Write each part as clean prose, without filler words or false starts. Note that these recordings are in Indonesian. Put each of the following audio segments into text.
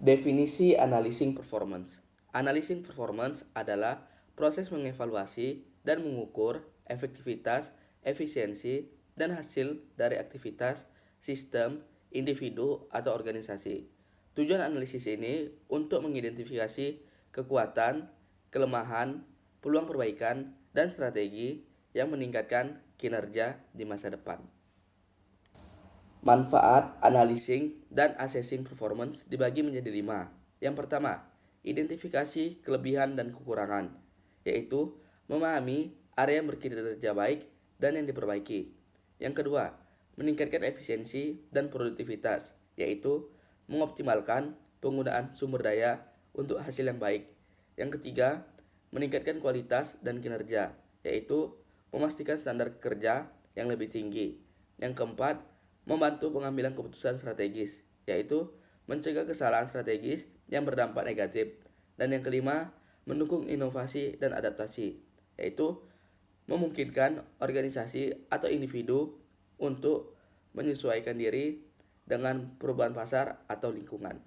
Definisi analyzing performance. Analyzing performance adalah proses mengevaluasi dan mengukur efektivitas, efisiensi, dan hasil dari aktivitas, sistem, individu, atau organisasi. Tujuan analisis ini untuk mengidentifikasi kekuatan, kelemahan, peluang perbaikan, dan strategi yang meningkatkan kinerja di masa depan. Manfaat analyzing dan assessing performance dibagi menjadi 5. Yang pertama, identifikasi kelebihan dan kekurangan, yaitu memahami area yang berkinerja baik dan yang diperbaiki. Yang kedua, meningkatkan efisiensi dan produktivitas, yaitu mengoptimalkan penggunaan sumber daya untuk hasil yang baik. Yang ketiga, meningkatkan kualitas dan kinerja, yaitu memastikan standar kerja yang lebih tinggi. Yang keempat, membantu pengambilan keputusan strategis, yaitu mencegah kesalahan strategis yang berdampak negatif. Dan yang kelima, mendukung inovasi dan adaptasi, yaitu memungkinkan organisasi atau individu untuk menyesuaikan diri dengan perubahan pasar atau lingkungan.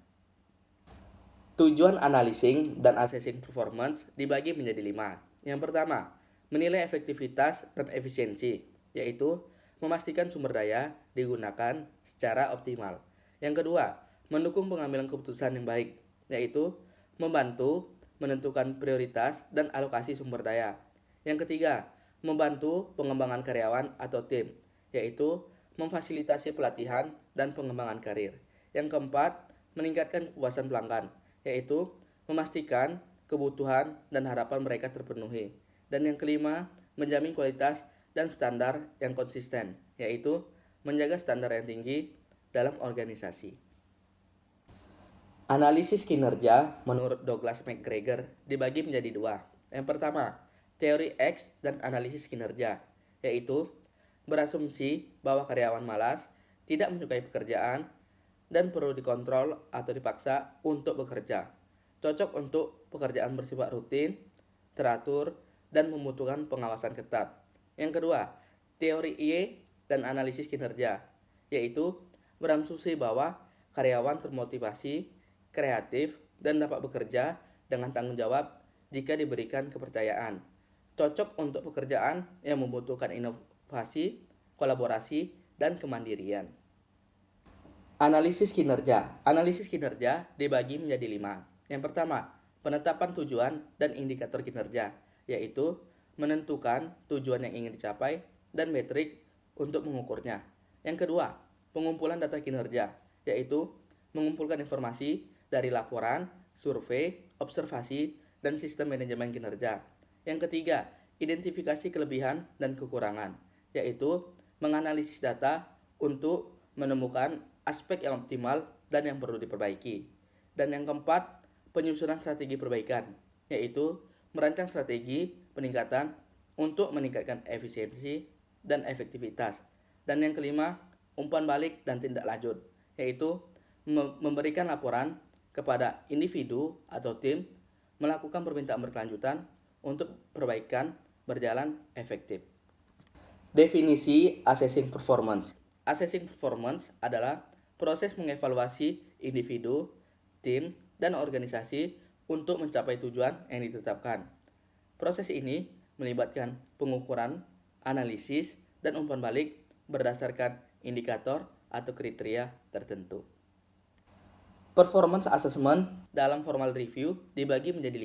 Tujuan analyzing dan assessing performance dibagi menjadi 5. Yang pertama, menilai efektivitas dan efisiensi, yaitu memastikan sumber daya digunakan secara optimal. Yang kedua, mendukung pengambilan keputusan yang baik, yaitu membantu menentukan prioritas dan alokasi sumber daya. Yang ketiga, membantu pengembangan karyawan atau tim, yaitu memfasilitasi pelatihan dan pengembangan karir. Yang keempat, meningkatkan kepuasan pelanggan, yaitu memastikan kebutuhan dan harapan mereka terpenuhi. Dan yang kelima, menjamin kualitas dan standar yang konsisten, yaitu menjaga standar yang tinggi dalam organisasi. Analisis kinerja menurut Douglas McGregor dibagi menjadi 2. Yang pertama, teori X dan analisis kinerja, yaitu berasumsi bahwa karyawan malas, tidak menyukai pekerjaan, dan perlu dikontrol atau dipaksa untuk bekerja. Cocok untuk pekerjaan bersifat rutin, teratur, dan membutuhkan pengawasan ketat. Yang kedua, teori Y dan analisis kinerja, yaitu berasumsi bahwa karyawan termotivasi, kreatif, dan dapat bekerja dengan tanggung jawab jika diberikan kepercayaan. Cocok untuk pekerjaan yang membutuhkan inovasi, kolaborasi, dan kemandirian. Analisis kinerja. Analisis kinerja dibagi menjadi 5. Yang pertama, penetapan tujuan dan indikator kinerja, yaitu menentukan tujuan yang ingin dicapai dan metrik untuk mengukurnya. Yang kedua, pengumpulan data kinerja, yaitu mengumpulkan informasi dari laporan, survei, observasi, dan sistem manajemen kinerja. Yang ketiga, identifikasi kelebihan dan kekurangan, yaitu menganalisis data untuk menemukan aspek yang optimal dan yang perlu diperbaiki. Dan yang keempat, penyusunan strategi perbaikan, yaitu merancang strategi peningkatan untuk meningkatkan efisiensi dan efektivitas. Dan yang kelima, umpan balik dan tindak lanjut, yaitu memberikan laporan kepada individu atau tim, melakukan permintaan berkelanjutan untuk perbaikan berjalan efektif. Definisi assessing performance. Assessing performance adalah proses mengevaluasi individu, tim, dan organisasi untuk mencapai tujuan yang ditetapkan. Proses ini melibatkan pengukuran, analisis, dan umpan balik berdasarkan indikator atau kriteria tertentu. Performance assessment dalam formal review dibagi menjadi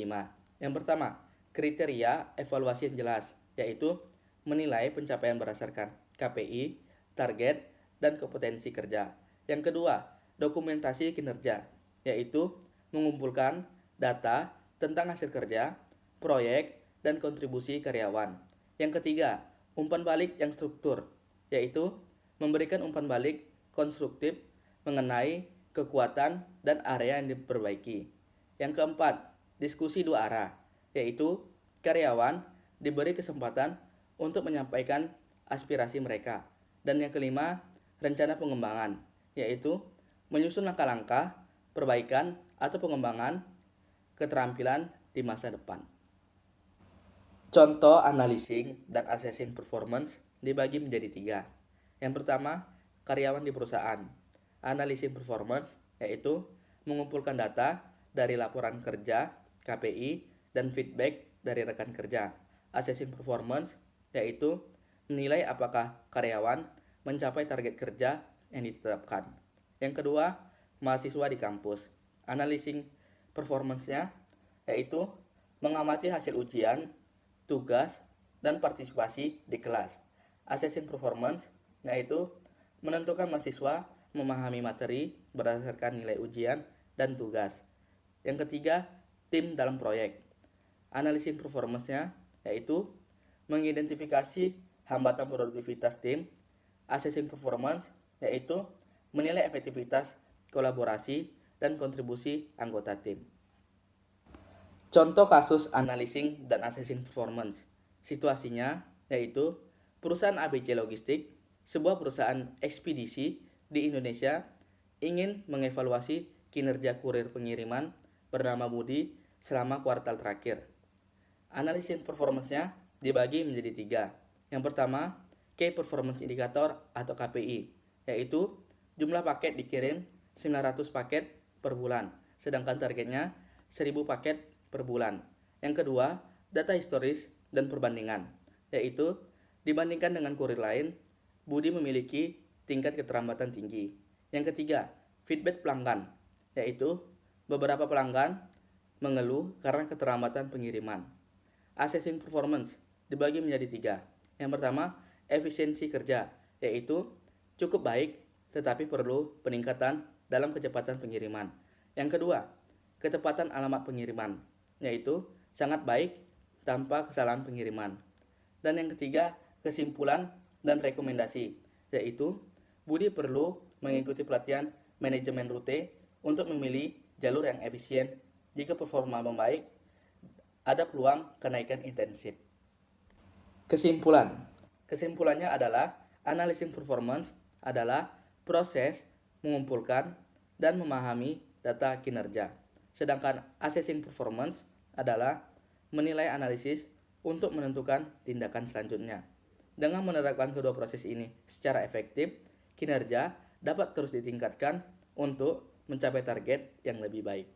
5. Yang pertama, kriteria evaluasi yang jelas, yaitu menilai pencapaian berdasarkan KPI, target, dan kompetensi kerja. Yang kedua, dokumentasi kinerja, yaitu mengumpulkan data tentang hasil kerja, proyek, dan kontribusi karyawan. Yang ketiga, umpan balik yang struktur, yaitu memberikan umpan balik konstruktif mengenai kekuatan dan area yang diperbaiki. Yang keempat, diskusi dua arah, yaitu karyawan diberi kesempatan untuk menyampaikan aspirasi mereka. Dan yang kelima, rencana pengembangan, yaitu menyusun langkah-langkah perbaikan atau pengembangan keterampilan di masa depan. Contoh analyzing dan assessing performance dibagi menjadi 3. Yang pertama, karyawan di perusahaan. Analyzing performance, yaitu mengumpulkan data dari laporan kerja, KPI, dan feedback dari rekan kerja. Assessing performance yaitu menilai apakah karyawan mencapai target kerja yang ditetapkan. Yang kedua, mahasiswa di kampus. Analyzing performance-nya yaitu mengamati hasil ujian, tugas, dan partisipasi di kelas. Assessing performance yaitu menentukan mahasiswa memahami materi berdasarkan nilai ujian dan tugas. Yang ketiga, tim dalam proyek. Analisis performance-nya yaitu mengidentifikasi hambatan produktivitas tim. Assessing performance yaitu menilai efektivitas kolaborasi dan kontribusi anggota tim. Contoh kasus analyzing dan assessing performance. Situasinya yaitu perusahaan ABC Logistik, sebuah perusahaan ekspedisi di Indonesia, ingin mengevaluasi kinerja kurir pengiriman bernama Budi selama kuartal terakhir. Analisis performance-nya dibagi menjadi 3. Yang pertama, Key Performance Indicator atau KPI, yaitu jumlah paket dikirim 900 paket per bulan, sedangkan targetnya 1000 paket per bulan. Yang kedua, data historis dan perbandingan, yaitu dibandingkan dengan kurir lain, Budi memiliki tingkat keterlambatan tinggi. Yang ketiga, feedback pelanggan, yaitu beberapa pelanggan mengeluh karena keterlambatan pengiriman. Assessing performance dibagi menjadi 3. Yang pertama, efisiensi kerja, yaitu cukup baik tetapi perlu peningkatan dalam kecepatan pengiriman. Yang kedua, ketepatan alamat pengiriman, yaitu sangat baik tanpa kesalahan pengiriman. Dan yang ketiga, kesimpulan dan rekomendasi, yaitu Budi perlu mengikuti pelatihan manajemen rute untuk memilih jalur yang efisien. Jika performa membaik, ada peluang kenaikan intensif. Kesimpulannya adalah analisis performance adalah proses mengumpulkan dan memahami data kinerja. Sedangkan assessing performance adalah menilai analisis untuk menentukan tindakan selanjutnya. Dengan menerapkan kedua proses ini secara efektif, kinerja dapat terus ditingkatkan untuk mencapai target yang lebih baik.